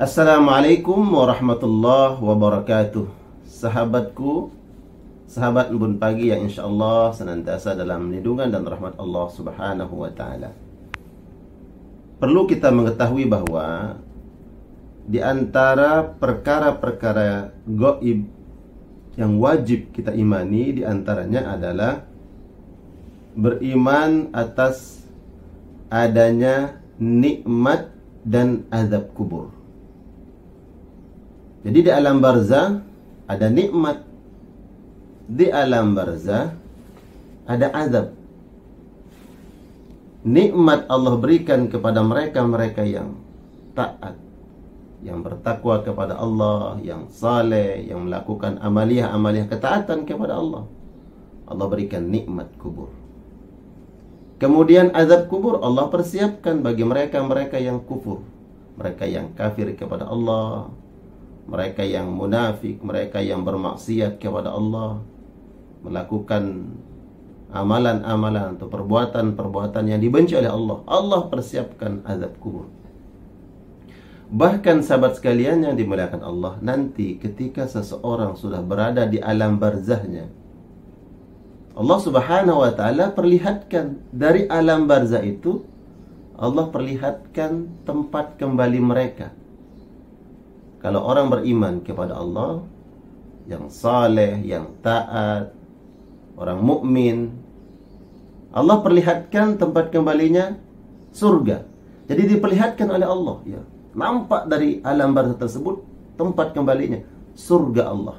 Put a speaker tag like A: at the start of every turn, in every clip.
A: Assalamualaikum warahmatullahi wabarakatuh. Sahabatku, sahabat Embun Pagi yang insyaAllah senantiasa dalam lindungan dan rahmat Allah subhanahu wa ta'ala. Perlu kita mengetahui bahwa di antara perkara-perkara gaib yang wajib kita imani, di antaranya adalah beriman atas adanya nikmat dan azab kubur. Jadi di alam barzah ada nikmat, di alam barzah ada azab. Nikmat Allah berikan kepada mereka-mereka yang taat, yang bertakwa kepada Allah, yang saleh, yang melakukan amaliyah-amaliyah ketaatan kepada Allah. Allah berikan nikmat kubur. Kemudian azab kubur Allah persiapkan bagi mereka-mereka yang kufur, mereka yang kafir kepada Allah, mereka yang munafik, mereka yang bermaksiat kepada Allah, melakukan amalan-amalan atau perbuatan-perbuatan yang dibenci oleh Allah. Allah persiapkan azab kubur. Bahkan sahabat sekalian yang dimuliakan Allah, nanti ketika seseorang sudah berada di alam barzahnya, Allah subhanahu wa ta'ala perlihatkan dari alam barzah itu, Allah perlihatkan tempat kembali mereka. Kalau orang beriman kepada Allah, yang saleh, yang taat, orang mukmin, Allah perlihatkan tempat kembalinya surga. Jadi diperlihatkan oleh Allah, ya. Nampak dari alam barzah tersebut tempat kembalinya surga Allah.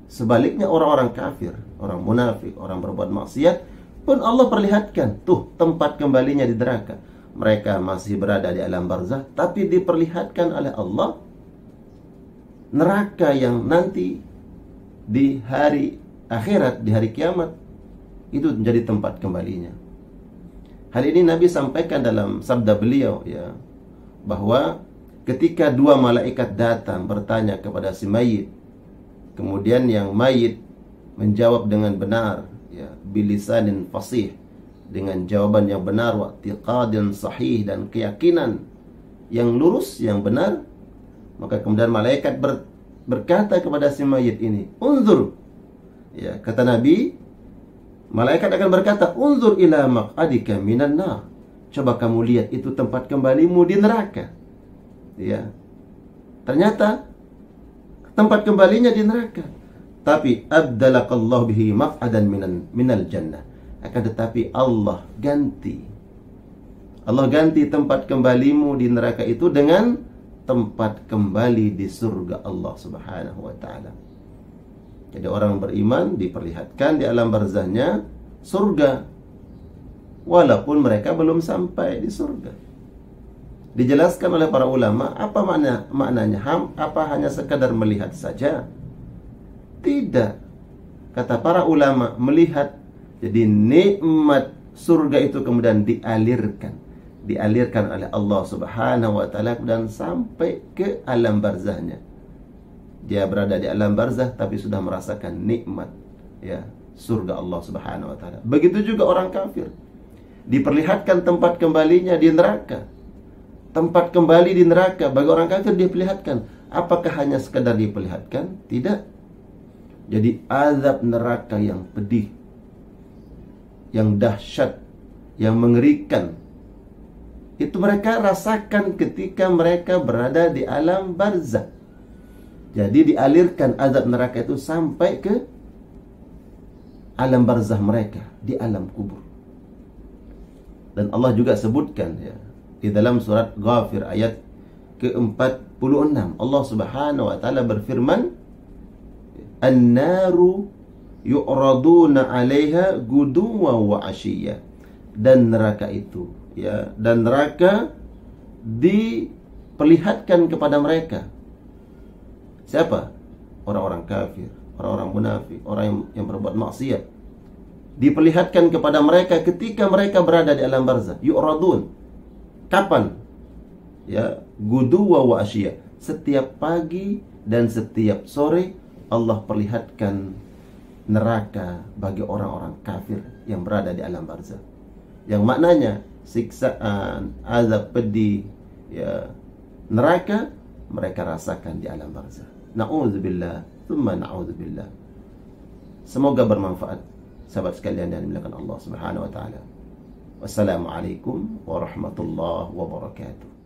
A: Sebaliknya orang-orang kafir, orang munafik, orang berbuat maksiat pun Allah perlihatkan tuh tempat kembalinya di neraka. Mereka masih berada di alam barzah, tapi diperlihatkan oleh Allah neraka yang nanti di hari akhirat, di hari kiamat, itu menjadi tempat kembalinya. Hal ini Nabi sampaikan dalam sabda beliau, ya, bahwa ketika dua malaikat datang bertanya kepada si mayit, kemudian yang mayit menjawab dengan benar, ya, bilisanin fasih, dengan jawaban yang benar, wa'tiqadin sahih, dan keyakinan yang lurus, yang benar, maka kemudian malaikat berkata kepada si mayit ini, unzur, ya, kata Nabi, malaikat akan berkata, unzur ila maq'adika minan nar, coba kamu lihat itu tempat kembalimu di neraka. Ya, ternyata tempat kembalinya di neraka. Tapi abdalakallahu bihi maq'adan minal jannah. Akan tetapi Allah ganti tempat kembalimu di neraka itu dengan tempat kembali di surga Allah subhanahu wa ta'ala. Jadi orang beriman diperlihatkan di alam barzahnya surga, walaupun mereka belum sampai di surga. Dijelaskan oleh para ulama, apa maknanya? Apa hanya sekadar melihat saja? Tidak. Kata para ulama, melihat, jadi nikmat surga itu kemudian dialirkan oleh Allah subhanahu wa ta'ala dan sampai ke alam barzahnya. Dia berada di alam barzah tapi sudah merasakan nikmat, ya, surga Allah subhanahu wa ta'ala. Begitu juga orang kafir, diperlihatkan tempat kembalinya di neraka. Tempat kembali di neraka bagi orang kafir diperlihatkan. Apakah hanya sekadar diperlihatkan? Tidak. Jadi azab neraka yang pedih, yang dahsyat, yang mengerikan, itu mereka rasakan ketika mereka berada di alam barzah. Jadi dialirkan azab neraka itu sampai ke alam barzah mereka, di alam kubur. Dan Allah juga sebutkan, ya, di dalam surat Ghafir ayat ke-46, Allah subhanahu wa ta'ala berfirman, an-naru yu'raduna 'alaiha guduwa wa 'ashiyya. Dan neraka itu, ya, dan neraka diperlihatkan kepada mereka. Siapa? Orang-orang kafir, orang-orang munafik, orang yang berbuat maksiat. Diperlihatkan kepada mereka ketika mereka berada di alam barzah. Yu'radun. Kapan? Ya, guduwa wa 'ashiyya. Setiap pagi dan setiap sore Allah perlihatkan neraka bagi orang-orang kafir yang berada di alam barzah, yang maknanya siksaan, azab pedih, ya, neraka mereka rasakan di alam barzah. Na'udzubillah, thumma na'udzubillah. Semoga bermanfaat sahabat sekalian yang dimuliakan Allah Subhanahu wa taala. Wassalamualaikum warahmatullahi wabarakatuh.